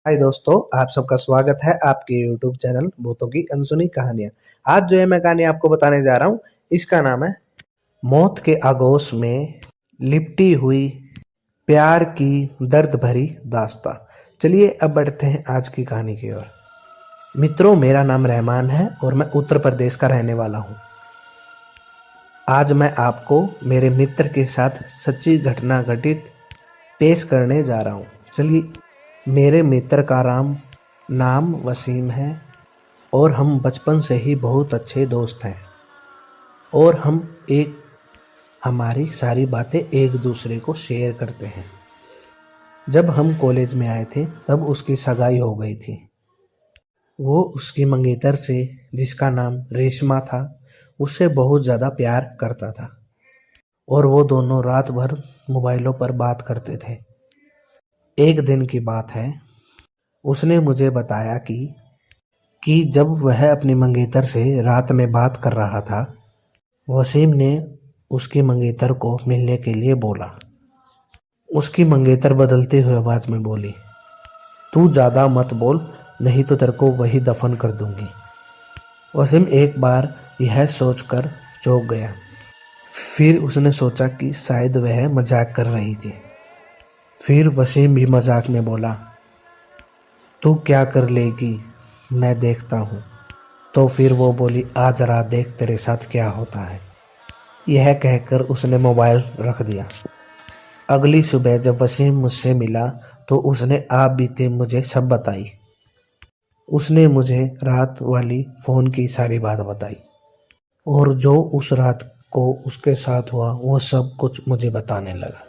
हाय दोस्तों, आप सबका स्वागत है आपके यूट्यूब चैनल भूतों की अनसुनी कहानियाँ। आज जो है मैं कहानी आपको बताने जा रहा हूँ, इसका नाम है मौत के आगोश में लिपटी हुई प्यार की दर्द भरी दास्तां। चलिए अब बढ़ते हैं आज की कहानी की ओर। मित्रों, मेरा नाम रहमान है और मैं उत्तर प्रदेश का रहने वाला हूँ। आज मैं आपको मेरे मित्र के साथ सच्ची घटना घटित पेश करने जा रहा हूँ। चलिए, मेरे मित्र का नाम वसीम है और हम बचपन से ही बहुत अच्छे दोस्त हैं और हमारी सारी बातें एक दूसरे को शेयर करते हैं। जब हम कॉलेज में आए थे तब उसकी सगाई हो गई थी। वो उसकी मंगेतर से, जिसका नाम रेशमा था, उससे बहुत ज़्यादा प्यार करता था और वो दोनों रात भर मोबाइलों पर बात करते थे। एक दिन की बात है, उसने मुझे बताया कि जब वह अपनी मंगेतर से रात में बात कर रहा था, वसीम ने उसकी मंगेतर को मिलने के लिए बोला। उसकी मंगेतर बदलते हुए आवाज़ में बोली, तू ज़्यादा मत बोल, नहीं तो तेरे को वही दफन कर दूंगी। वसीम एक बार यह सोचकर चौंक गया। फिर उसने सोचा कि शायद वह मजाक कर रही थी। फिर वसीम भी मजाक में बोला, तू क्या कर लेगी, मैं देखता हूँ। तो फिर वो बोली, आ जरा देख तेरे साथ क्या होता है। यह कहकर उसने मोबाइल रख दिया। अगली सुबह जब वसीम मुझसे मिला तो उसने आप बीते मुझे सब बताई। उसने मुझे रात वाली फ़ोन की सारी बात बताई और जो उस रात को उसके साथ हुआ वो सब कुछ मुझे बताने लगा।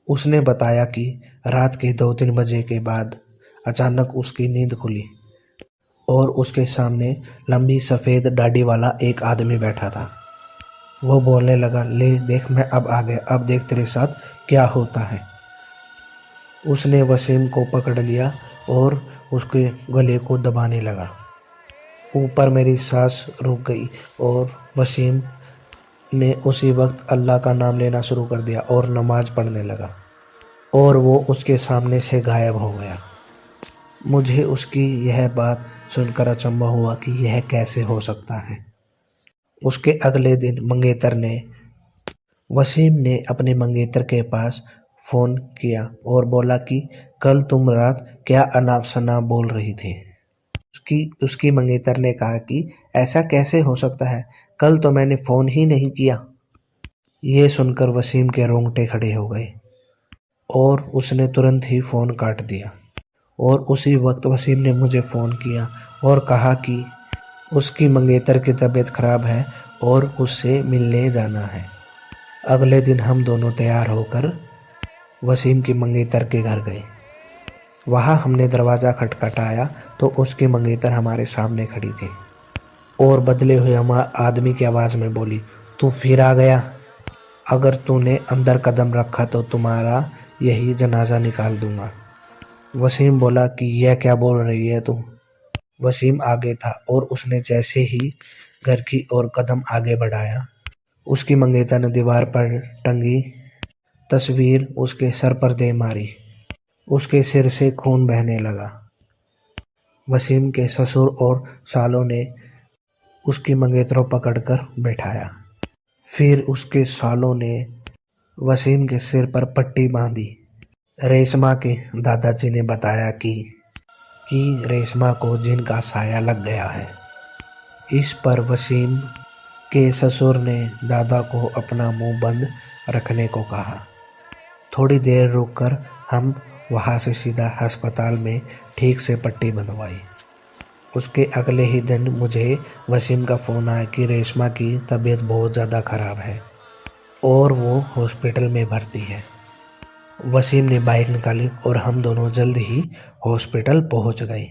उसने बताया कि रात के 2-3 बजे के बाद अचानक उसकी नींद खुली और उसके सामने लंबी सफ़ेद दाढ़ी वाला एक आदमी बैठा था। वो बोलने लगा, ले देख, मैं अब आ गया, अब देख तेरे साथ क्या होता है। उसने वसीम को पकड़ लिया और उसके गले को दबाने लगा। ऊपर मेरी सांस रुक गई और वसीम ने उसी वक्त अल्लाह का नाम लेना शुरू कर दिया और नमाज पढ़ने लगा और वो उसके सामने से गायब हो गया। मुझे उसकी यह बात सुनकर अचंभा हुआ कि यह कैसे हो सकता है। उसके अगले दिन वसीम ने अपने मंगेतर के पास फ़ोन किया और बोला कि कल तुम रात क्या अनाप शनाप बोल रही थी। उसकी मंगेतर ने कहा कि ऐसा कैसे हो सकता है, कल तो मैंने फ़ोन ही नहीं किया। ये सुनकर वसीम के रोंगटे खड़े हो गए और उसने तुरंत ही फ़ोन काट दिया। और उसी वक्त वसीम ने मुझे फ़ोन किया और कहा कि उसकी मंगेतर की तबीयत ख़राब है और उससे मिलने जाना है। अगले दिन हम दोनों तैयार होकर वसीम की मंगेतर के घर गए। वहाँ हमने दरवाज़ा खटखटाया तो उसकी मंगेतर हमारे सामने खड़ी थी और बदले हुए आदमी की आवाज़ में बोली, तू फिर आ गया, अगर तूने अंदर कदम रखा तो तुम्हारा यही जनाजा निकाल दूंगा। वसीम बोला कि यह क्या बोल रही है तू। वसीम आगे था और उसने जैसे ही घर की ओर कदम आगे बढ़ाया, उसकी मंगेतर ने दीवार पर टंगी तस्वीर उसके सर पर दे मारी। उसके सिर से खून बहने लगा। वसीम के ससुर और सालों ने उसकी मंगेतर पकड़कर बैठाया। फिर उसके सालों ने वसीम के सिर पर पट्टी बांधी। रेशमा के दादाजी ने बताया कि रेशमा को जिन का साया लग गया है। इस पर वसीम के ससुर ने दादा को अपना मुंह बंद रखने को कहा। थोड़ी देर रुककर हम वहाँ से सीधा अस्पताल में ठीक से पट्टी बंधवाई। उसके अगले ही दिन मुझे वसीम का फ़ोन आया कि रेशमा की तबीयत बहुत ज़्यादा ख़राब है और वो हॉस्पिटल में भर्ती है। वसीम ने बाइक निकाली और हम दोनों जल्द ही हॉस्पिटल पहुंच गए।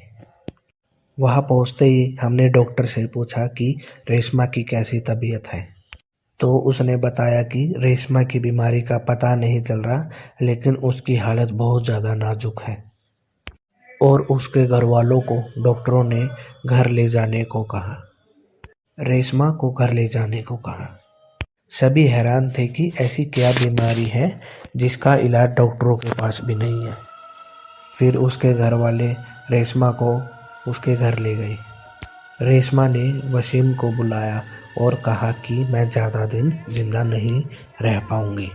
वहां पहुंचते ही हमने डॉक्टर से पूछा कि रेशमा की कैसी तबीयत है। तो उसने बताया कि रेशमा की बीमारी का पता नहीं चल रहा, लेकिन उसकी हालत बहुत ज़्यादा नाजुक है और उसके घर वालों को डॉक्टरों ने घर ले जाने को कहा। रेशमा को घर ले जाने को कहा। सभी हैरान थे कि ऐसी क्या बीमारी है जिसका इलाज डॉक्टरों के पास भी नहीं है। फिर उसके घर वाले रेशमा को उसके घर ले गए। रेशमा ने वसीम को बुलाया और कहा कि मैं ज़्यादा दिन जिंदा नहीं रह पाऊंगी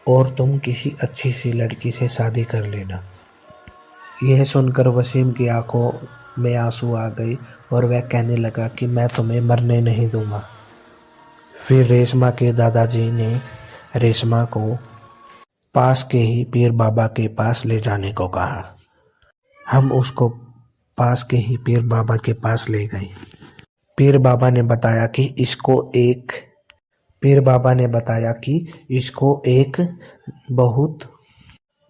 और तुम किसी अच्छी सी लड़की से शादी कर लेना। यह सुनकर वसीम की आंखों में आंसू आ गए और वह कहने लगा कि मैं तुम्हें मरने नहीं दूंगा। फिर रेशमा के दादाजी ने रेशमा को पास के ही पीर बाबा के पास ले जाने को कहा। हम उसको पास के ही पीर बाबा के पास ले गए। पीर बाबा ने बताया कि इसको एक बहुत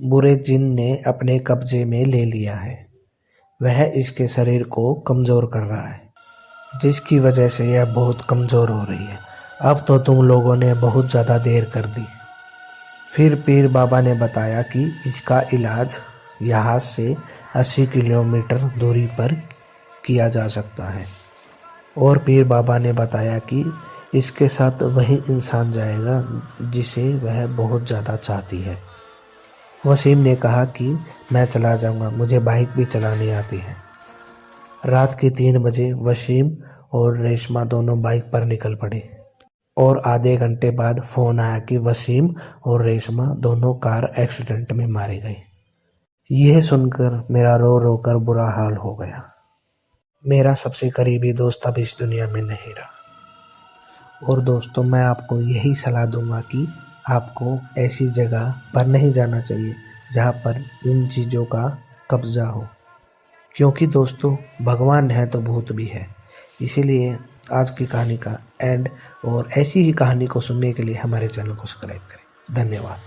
बुरे जिन ने अपने कब्जे में ले लिया है। वह इसके शरीर को कमज़ोर कर रहा है, जिसकी वजह से यह बहुत कमज़ोर हो रही है। अब तो तुम लोगों ने बहुत ज़्यादा देर कर दी। फिर पीर बाबा ने बताया कि इसका इलाज यहाँ से 80 किलोमीटर दूरी पर किया जा सकता है और पीर बाबा ने बताया कि इसके साथ वही इंसान जाएगा जिसे वह बहुत ज़्यादा चाहती है। वसीम ने कहा कि मैं चला जाऊंगा, मुझे बाइक भी चलानी आती है। रात के 3 बजे वसीम और रेशमा दोनों बाइक पर निकल पड़े और आधे घंटे बाद फ़ोन आया कि वसीम और रेशमा दोनों कार एक्सीडेंट में मारे गए। यह सुनकर मेरा रो रो कर बुरा हाल हो गया। मेरा सबसे करीबी दोस्त अब इस दुनिया में नहीं रहा। और दोस्तों, मैं आपको यही सलाह दूंगा कि आपको ऐसी जगह पर नहीं जाना चाहिए जहाँ पर इन चीज़ों का कब्ज़ा हो, क्योंकि दोस्तों भगवान है तो भूत भी है। इसीलिए आज की कहानी का एंड और ऐसी ही कहानी को सुनने के लिए हमारे चैनल को सब्सक्राइब करें। धन्यवाद।